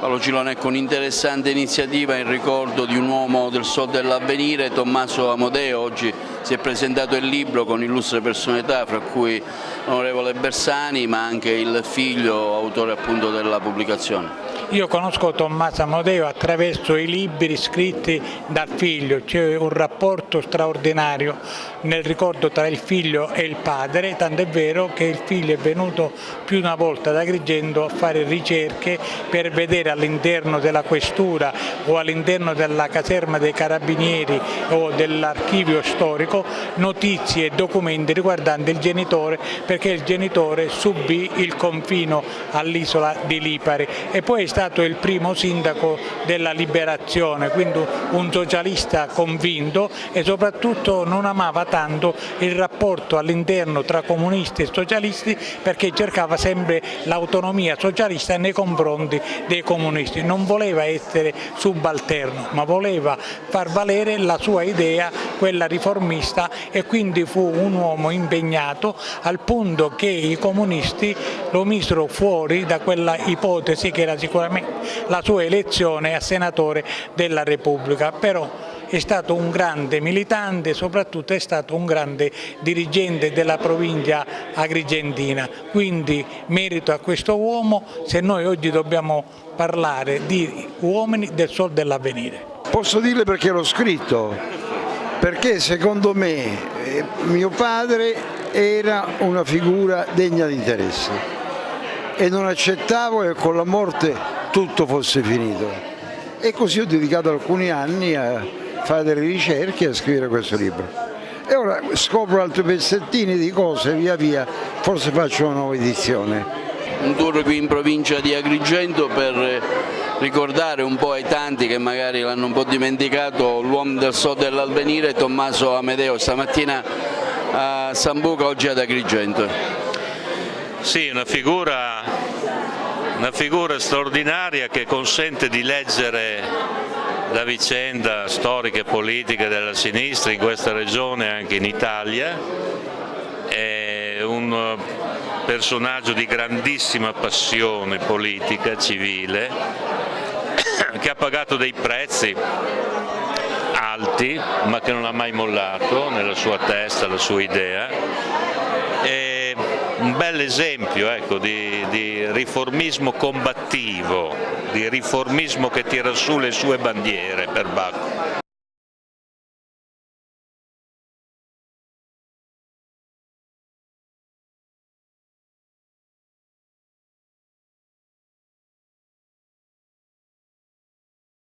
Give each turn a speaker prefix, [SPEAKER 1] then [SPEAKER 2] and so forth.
[SPEAKER 1] Paolo Cilone, ecco un'interessante iniziativa in ricordo di un uomo del Sol dell'Avvenire, Tommaso Amodeo. Oggi si è presentato il libro con illustre personalità, fra cui l'onorevole Bersani, ma anche il figlio, autore appunto della pubblicazione.
[SPEAKER 2] Io conosco Tommaso Amodeo attraverso i libri scritti dal figlio, c'è un rapporto straordinario nel ricordo tra il figlio e il padre, tant'è vero che il figlio è venuto più di una volta ad Agrigento a fare ricerche per vedere all'interno della questura o all'interno della caserma dei carabinieri o dell'archivio storico notizie e documenti riguardanti il genitore, perché il genitore subì il confino all'isola di Lipari e poi è stato il primo sindaco della Liberazione, quindi un socialista convinto e soprattutto non amava tanto il rapporto all'interno tra comunisti e socialisti, perché cercava sempre l'autonomia socialista nei confronti dei comunisti, non voleva essere subalterno ma voleva far valere la sua idea, quella riformista, e quindi fu un uomo impegnato al punto che i comunisti lo misero fuori da quella ipotesi che era sicuramente la sua elezione a senatore della Repubblica. Però è stato un grande militante e soprattutto è stato un grande dirigente della provincia agrigentina, quindi merito a questo uomo se noi oggi dobbiamo parlare di uomini del Sol dell'Avvenire.
[SPEAKER 3] Posso dirle perché l'ho scritto, perché secondo me mio padre era una figura degna di interesse e non accettavo che con la morte tutto fosse finito, e così ho dedicato alcuni anni a fare delle ricerche e a scrivere questo libro. E ora scopro altri pezzettini di cose, via via, forse faccio una nuova edizione.
[SPEAKER 1] Un tour qui in provincia di Agrigento per ricordare un po' ai tanti che magari l'hanno un po' dimenticato l'uomo del Sol dell'Avvenire, Tommaso Amodeo, stamattina a Sambuca, oggi ad Agrigento.
[SPEAKER 4] Sì, una figura straordinaria che consente di leggere la vicenda storica e politica della sinistra in questa regione e anche in Italia. È un personaggio di grandissima passione politica, civile, che ha pagato dei prezzi alti ma che non ha mai mollato nella sua testa, la sua idea. È un bel esempio, ecco, di riformismo combattivo, di riformismo che tira su le sue bandiere per Bacco.